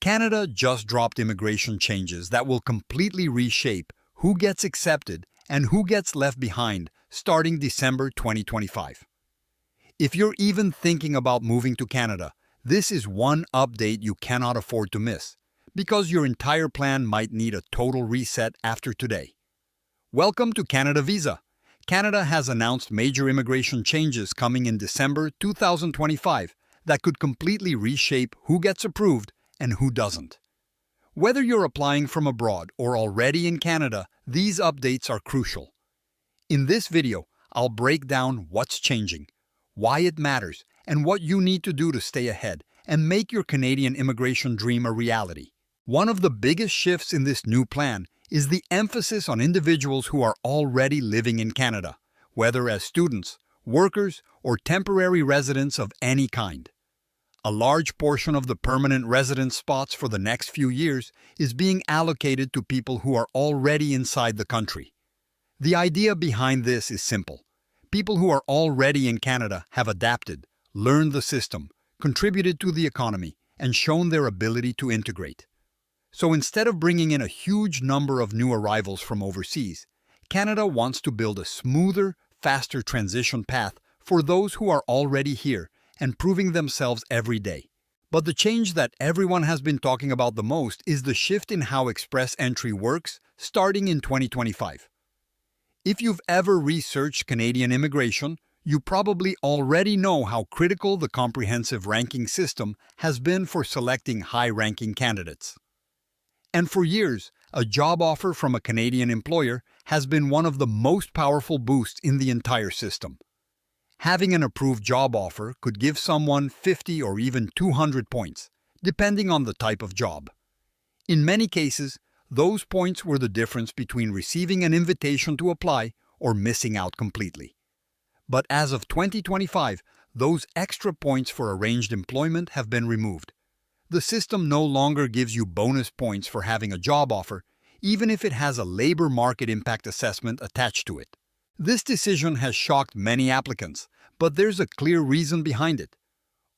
Canada just dropped immigration changes that will completely reshape who gets accepted and who gets left behind starting December 2025. If you're even thinking about moving to Canada, this is one update you cannot afford to miss, because your entire plan might need a total reset after today. Welcome to Canada Visa. Canada has announced major immigration changes coming in December 2025 that could completely reshape who gets approved and who doesn't. Whether you're applying from abroad or already in Canada, these updates are crucial. In this video, I'll break down what's changing, why it matters, and what you need to do to stay ahead and make your Canadian immigration dream a reality. One of the biggest shifts in this new plan is the emphasis on individuals who are already living in Canada, whether as students, workers, or temporary residents of any kind. A large portion of the permanent residence spots for the next few years is being allocated to people who are already inside the country. The idea behind this is simple. People who are already in Canada have adapted, learned the system, contributed to the economy, and shown their ability to integrate. So instead of bringing in a huge number of new arrivals from overseas, Canada wants to build a smoother, faster transition path for those who are already here and proving themselves every day. But the change that everyone has been talking about the most is the shift in how express entry works starting in 2025. If you've ever researched Canadian immigration, you probably already know how critical the comprehensive ranking system has been for selecting high-ranking candidates. And for years, a job offer from a Canadian employer has been one of the most powerful boosts in the entire system. Having an approved job offer could give someone 50 or even 200 points, depending on the type of job. In many cases, those points were the difference between receiving an invitation to apply or missing out completely. But as of 2025, those extra points for arranged employment have been removed. The system no longer gives you bonus points for having a job offer, even if it has a labor market impact assessment attached to it. This decision has shocked many applicants, but there's a clear reason behind it.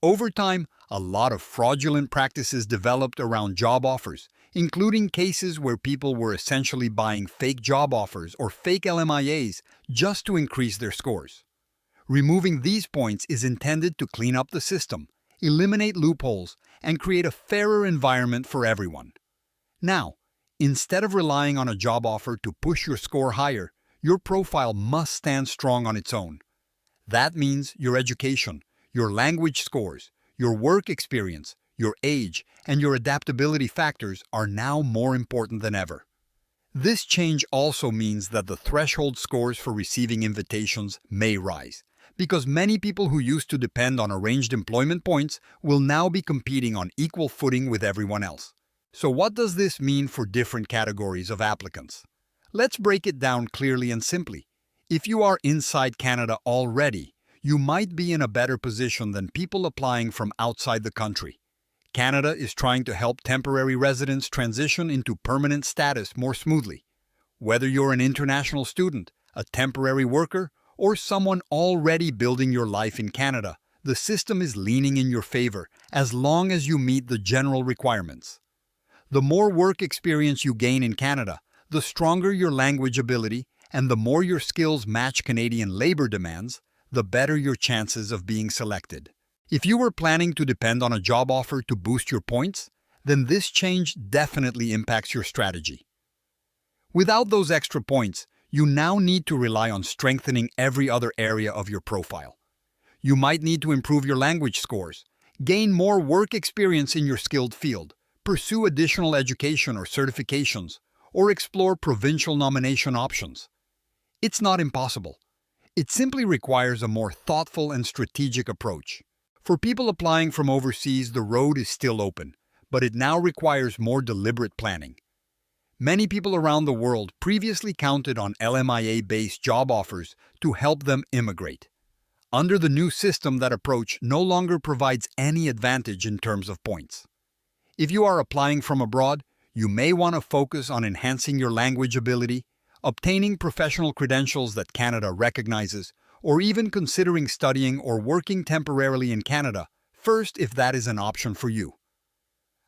Over time, a lot of fraudulent practices developed around job offers, including cases where people were essentially buying fake job offers or fake LMIAs just to increase their scores. Removing these points is intended to clean up the system, eliminate loopholes, and create a fairer environment for everyone. Now, instead of relying on a job offer to push your score higher, your profile must stand strong on its own. That means your education, your language scores, your work experience, your age, and your adaptability factors are now more important than ever. This change also means that the threshold scores for receiving invitations may rise, because many people who used to depend on arranged employment points will now be competing on equal footing with everyone else. So what does this mean for different categories of applicants? Let's break it down clearly and simply. If you are inside Canada already, you might be in a better position than people applying from outside the country. Canada is trying to help temporary residents transition into permanent status more smoothly. Whether you're an international student, a temporary worker, or someone already building your life in Canada, the system is leaning in your favor as long as you meet the general requirements. The more work experience you gain in Canada, the stronger your language ability, and the more your skills match Canadian labor demands, the better your chances of being selected. If you were planning to depend on a job offer to boost your points, then this change definitely impacts your strategy. Without those extra points, you now need to rely on strengthening every other area of your profile. You might need to improve your language scores, gain more work experience in your skilled field, pursue additional education or certifications, or explore provincial nomination options. It's not impossible. It simply requires a more thoughtful and strategic approach. For people applying from overseas, the road is still open, but it now requires more deliberate planning. Many people around the world previously counted on LMIA-based job offers to help them immigrate. Under the new system, that approach no longer provides any advantage in terms of points. If you are applying from abroad, you may want to focus on enhancing your language ability, obtaining professional credentials that Canada recognizes, or even considering studying or working temporarily in Canada, first if that is an option for you.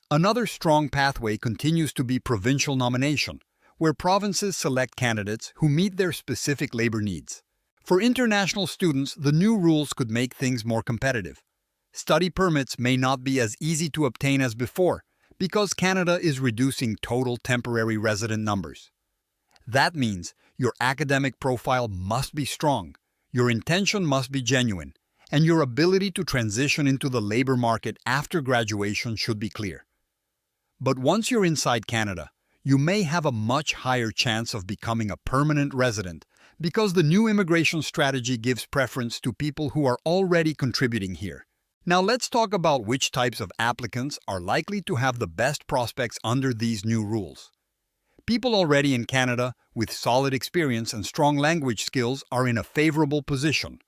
Another strong pathway continues to be provincial nomination, where provinces select candidates who meet their specific labor needs. For international students, the new rules could make things more competitive. Study permits may not be as easy to obtain as before, because Canada is reducing total temporary resident numbers. That means your academic profile must be strong, your intention must be genuine, and your ability to transition into the labor market after graduation should be clear. But once you're inside Canada, you may have a much higher chance of becoming a permanent resident because the new immigration strategy gives preference to people who are already contributing here. Now let's talk about which types of applicants are likely to have the best prospects under these new rules. People already in Canada with solid experience and strong language skills are in a favorable position.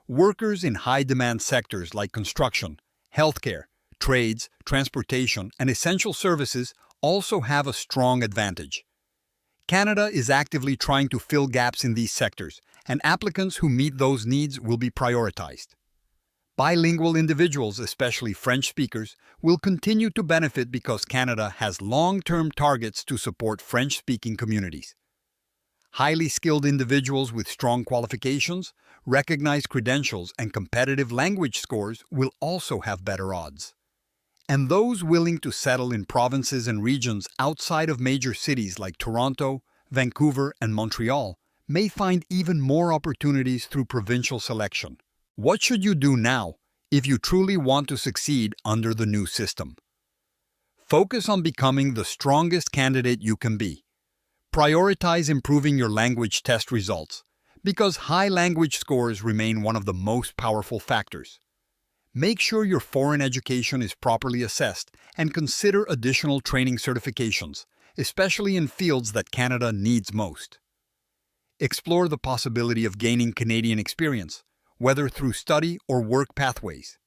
Workers in high-demand sectors like construction, healthcare, trades, transportation, and essential services also have a strong advantage. Canada is actively trying to fill gaps in these sectors, and applicants who meet those needs will be prioritized. Bilingual individuals, especially French speakers, will continue to benefit because Canada has long-term targets to support French-speaking communities. Highly skilled individuals with strong qualifications, recognized credentials, and competitive language scores will also have better odds. And those willing to settle in provinces and regions outside of major cities like Toronto, Vancouver, and Montreal may find even more opportunities through provincial selection. What should you do now if you truly want to succeed under the new system? Focus on becoming the strongest candidate you can be. Prioritize improving your language test results, because high language scores remain one of the most powerful factors. Make sure your foreign education is properly assessed and consider additional training certifications, especially in fields that Canada needs most. Explore the possibility of gaining Canadian experience, whether through study or work pathways.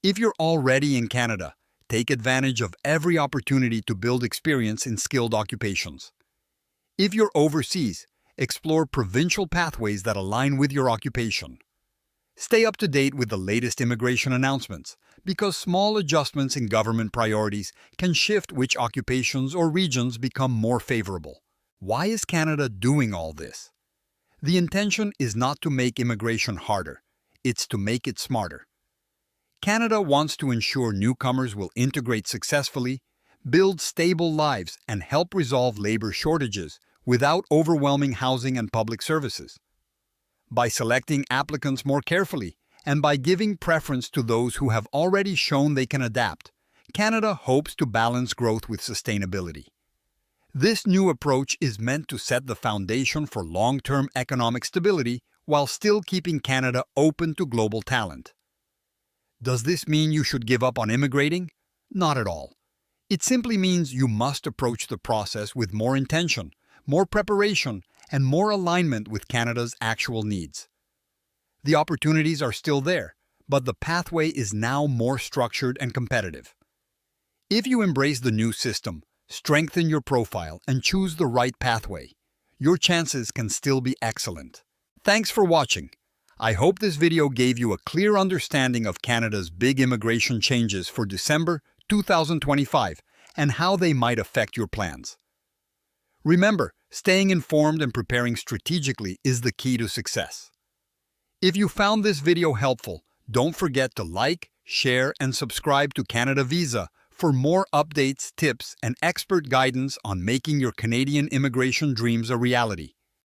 If you're already in Canada, take advantage of every opportunity to build experience in skilled occupations. If you're overseas, explore provincial pathways that align with your occupation. Stay up to date with the latest immigration announcements, because small adjustments in government priorities can shift which occupations or regions become more favorable. Why is Canada doing all this? The intention is not to make immigration harder, it's to make it smarter. Canada wants to ensure newcomers will integrate successfully, build stable lives, and help resolve labor shortages without overwhelming housing and public services. By selecting applicants more carefully and by giving preference to those who have already shown they can adapt, Canada hopes to balance growth with sustainability. This new approach is meant to set the foundation for long-term economic stability while still keeping Canada open to global talent. Does this mean you should give up on immigrating? Not at all. It simply means you must approach the process with more intention, more preparation, and more alignment with Canada's actual needs. The opportunities are still there, but the pathway is now more structured and competitive. If you embrace the new system, strengthen your profile, and choose the right pathway, your chances can still be excellent. Thanks for watching. I hope this video gave you a clear understanding of Canada's big immigration changes for December 2025 and how they might affect your plans. Remember, staying informed and preparing strategically is the key to success. If you found this video helpful, don't forget to like, share, and subscribe to Canada Visa for more updates, tips, and expert guidance on making your Canadian immigration dreams a reality.